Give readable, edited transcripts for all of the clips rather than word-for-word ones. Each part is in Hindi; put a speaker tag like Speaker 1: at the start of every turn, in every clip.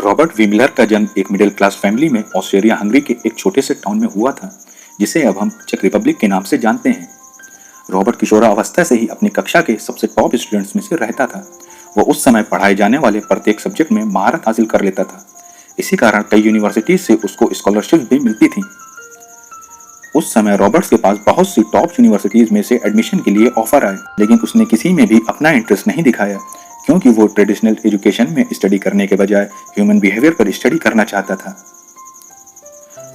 Speaker 1: रॉबर्ट विमलर का जन्म एक मिडिल क्लास फैमिली में ऑस्ट्रिया हंगरी के एक छोटे से टाउन में हुआ था, जिसे अब हम चेक रिपब्लिक के नाम से जानते हैं। रॉबर्ट किशोरावस्था से ही अपनी कक्षा के सबसे टॉप स्टूडेंट्स में से रहता था। वो उस समय पढ़ाए जाने वाले प्रत्येक सब्जेक्ट में महारत हासिल कर लेता था। इसी कारण कई यूनिवर्सिटीज से उसको स्कॉलरशिप भी मिलती थी। उस समय रॉबर्ट्स के पास बहुत सी टॉप यूनिवर्सिटीज में से एडमिशन के लिए ऑफर आए, लेकिन उसने किसी में भी अपना इंटरेस्ट नहीं दिखाया, क्योंकि वो ट्रेडिशनल एजुकेशन में स्टडी करने के बजाय ह्यूमन बिहेवियर पर स्टडी करना चाहता था।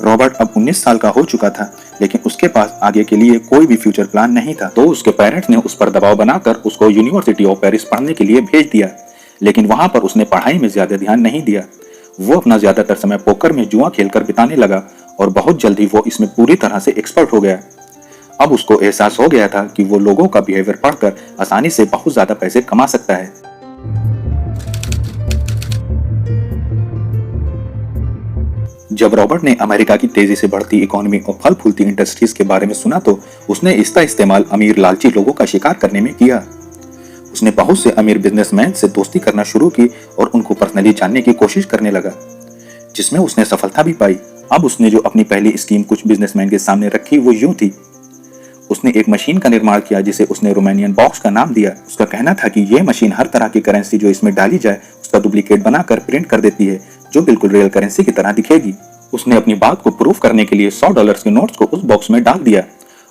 Speaker 1: रॉबर्ट अब 19 साल का हो चुका था, लेकिन उसके पास आगे के लिए कोई भी फ्यूचर प्लान नहीं था। तो उसके पेरेंट्स ने उस पर दबाव बनाकर उसको यूनिवर्सिटी ऑफ पेरिस पढ़ने के लिए भेज दिया, लेकिन वहां पर उसने पढ़ाई में ज्यादा ध्यान नहीं दिया। वो अपना ज्यादातर समय पोकर में जुआ खेलकर बिताने लगा और बहुत जल्दी वो इसमें पूरी तरह से एक्सपर्ट हो गया। अब उसको एहसास हो गया था कि वो लोगों का बिहेवियर पढ़कर आसानी से बहुत ज्यादा पैसे कमा सकता है। जब रॉबर्ट ने अमेरिका की तेजी से बढ़ती इकोनॉमी और फल फूलती इंडस्ट्रीज के बारे में सुना तो उसने इसका इस्तेमाल अमीर लालची लोगों का शिकार करने में किया। उसने बहुत से अमीर बिजनेसमैन से दोस्ती करना शुरू की और उनको पर्सनली जानने की कोशिश करने लगा, जिसमें उसने सफलता भी पाई। अब उसने जो अपनी पहली स्कीम कुछ बिजनेसमैन के सामने रखी वो यूं थी। उसने एक मशीन का निर्माण किया जिसे उसने रोमानियन बॉक्स का नाम दिया। उसका कहना था कि यह मशीन हर तरह की करेंसी जो इसमें डाली जाए उसका डुप्लीकेट बनाकर प्रिंट कर देती है, जो बिल्कुल रियल करेंसी की तरह दिखेगी। उसने अपनी बात को प्रूफ करने के लिए $100 के नोट्स को उस बॉक्स में डाल दिया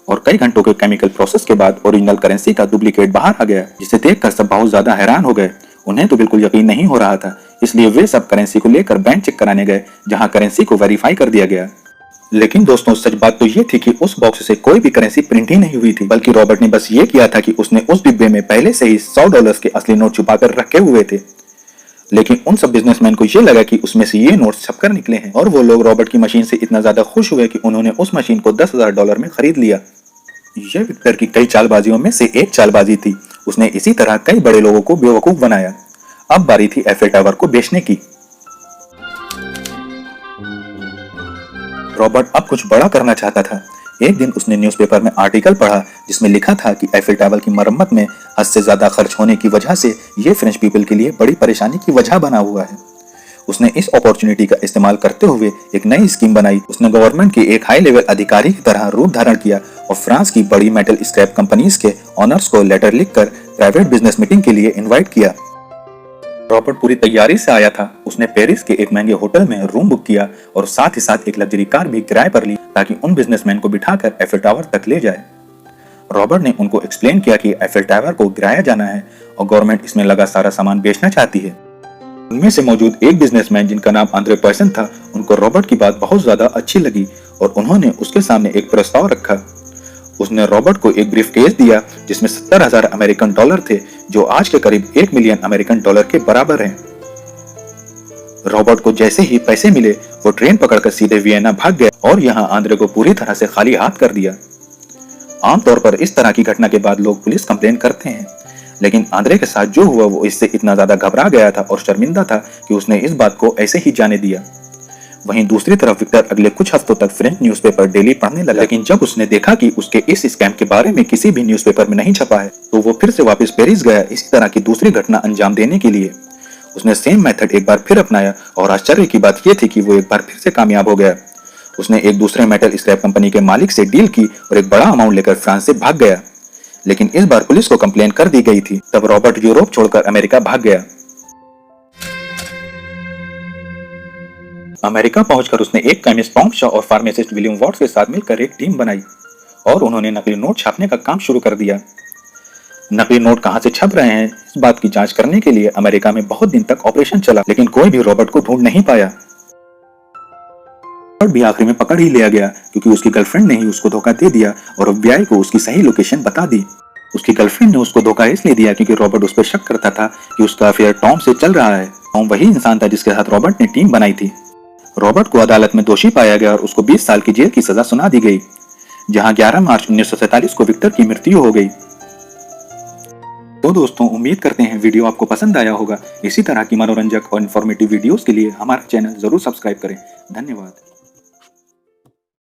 Speaker 1: और कई घंटों के केमिकल प्रोसेस के बाद ओरिजिनल करेंसी का डुप्लीकेट बाहर आ गया, जिसे देखकर सब बहुत ज्यादा हैरान हो गए। उन्हें तो बिल्कुल यकीन नहीं हो रहा था, इसलिए वे सब करेंसी को लेकर बैंक चेक कराने गए, जहां करेंसी को वेरीफाई कर दिया गया। लेकिन दोस्तों, सच बात तो ये थी कि उस बॉक्स से कोई भी करेंसी प्रिंट ही नहीं हुई थी, बल्कि रॉबर्ट ने बस ये किया था कि उसने उस डिब्बे में पहले से ही $100 के असली नोट छुपाकर रखे हुए थे। लेकिन उन सब बिजनेसमैन को ये लगा कि उसमें से ये नोट्स छपकर निकले हैं, और वो लोग रॉबर्ट की मशीन से इतना ज्यादा खुश हुए कि उन्होंने उस मशीन को $10,000 में खरीद लिया। यह विक्टर की कई चालबाजियों में से एक चालबाजी थी। उसने इसी तरह कई बड़े लोगों को बेवकूफ बनाया। अब बारी थी एफिल टावर को बेचने की। रॉबर्ट अब कुछ बड़ा करना चाहता था। एक दिन उसने न्यूज़पेपर में आर्टिकल पढ़ा जिसमें लिखा था कि एफिल टावर की मरम्मत में हद से ज्यादा खर्च होने की वजह से ये फ्रेंच पीपल के लिए बड़ी परेशानी की वजह बना हुआ है। उसने इस अपॉर्चुनिटी का इस्तेमाल करते हुए एक नई स्कीम बनाई। उसने गवर्नमेंट के एक हाई लेवल अधिकारी की तरह रूप धारण किया और फ्रांस की बड़ी मेटल स्क्रैप कंपनीज के ऑनर्स को लेटर लिखकर प्राइवेट बिजनेस मीटिंग के लिए इनवाइट किया। रॉबर्ट पूरी तैयारी से आया था। उसने पेरिस के एक महंगे होटल में रूम बुक किया और साथ ही साथ एक लग्जरी कार भी किराए पर ली, ताकि उन बिजनेसमैन को बिठाकर एफिल टावर तक ले जाए। रॉबर्ट ने उनको एक्सप्लेन किया कि एफिल टावर को गिराया जाना है और गवर्नमेंट इसमें लगा सारा सामान बेचना चाहती है। उनमें से मौजूद एक बिजनेसमैन जिनका नाम आंद्रे पर्सन था, उनको रॉबर्ट की बात बहुत ज्यादा अच्छी लगी और उन्होंने उसके सामने एक प्रस्ताव रखा। उसने रॉबर्ट को एक ब्रीफकेस दिया जिसमें $70,000 थे, जो आज के करीब $1 मिलियन के बराबर हैं। रॉबर्ट को जैसे ही पैसे मिले वो ट्रेन पकड़कर सीधे वियना भाग गया और यहाँ आंद्रे को पूरी तरह से खाली हाथ कर दिया। आमतौर पर इस तरह की घटना के बाद लोग पुलिस कंप्लेन करते हैं, लेकिन आंद्रे के साथ जो हुआ वो इससे इतना ज्यादा घबरा गया था और शर्मिंदा था कि उसने इस बात को ऐसे ही जाने दिया। वहीं दूसरी तरफ विक्टर अगले कुछ हफ्तों तक फ्रेंच न्यूज़पेपर डेली पढ़ने लगा, लेकिन जब उसने देखा कि उसके इस स्कैम के बारे में किसी भी न्यूज़पेपर में नहीं छपा है, तो वो फिर से वापस पेरिस गया इसी तरह की दूसरी घटना अंजाम देने के लिए। उसने सेम मेथड एक बार फिर अपनाया और आश्चर्य की बात यह थी कि वो एक बार फिर से कामयाब हो गया। उसने एक दूसरे मेटल स्क्रैप कंपनी के मालिक से डील की और एक बड़ा अमाउंट लेकर फ्रांस से भाग गया, लेकिन इस बार पुलिस को कंप्लेन कर दी गई थी। तब रॉबर्ट यूरोप छोड़कर अमेरिका भाग गया। अमेरिका पहुंचकर उसने एक केमिस्ट टॉम शॉ और फार्मासिस्ट विलियम वॉट्स के साथ मिलकर एक टीम बनाई और उन्होंने नकली नोट छापने का काम शुरू कर दिया। नकली नोट कहां से छप रहे हैं इस बात की जांच करने के लिए अमेरिका में बहुत दिन तक ऑपरेशन चला, लेकिन कोई भी रॉबर्ट को ढूंढ नहीं पाया। रॉबर्ट भी आखिर में पकड़ ही लिया गया, क्योंकि उसकी गर्लफ्रेंड ने ही उसको धोखा दे दिया और FBI को उसकी सही लोकेशन बता दी। उसकी गर्लफ्रेंड ने उसको धोखा इसलिए दिया क्योंकि रॉबर्ट उस पर शक करता था कि उसका अफेयर टॉम से चल रहा है। टॉम वही इंसान था जिसके साथ रॉबर्ट ने टीम बनाई थी। रॉबर्ट को अदालत में दोषी पाया गया और उसको 20 साल की जेल की सजा सुना दी गई, जहां 11 मार्च 1947 को विक्टर की मृत्यु हो गई। तो दोस्तों, उम्मीद करते हैं वीडियो आपको पसंद आया होगा। इसी तरह की मनोरंजक और इन्फॉर्मेटिव वीडियोस के लिए हमारा चैनल जरूर सब्सक्राइब करें। धन्यवाद।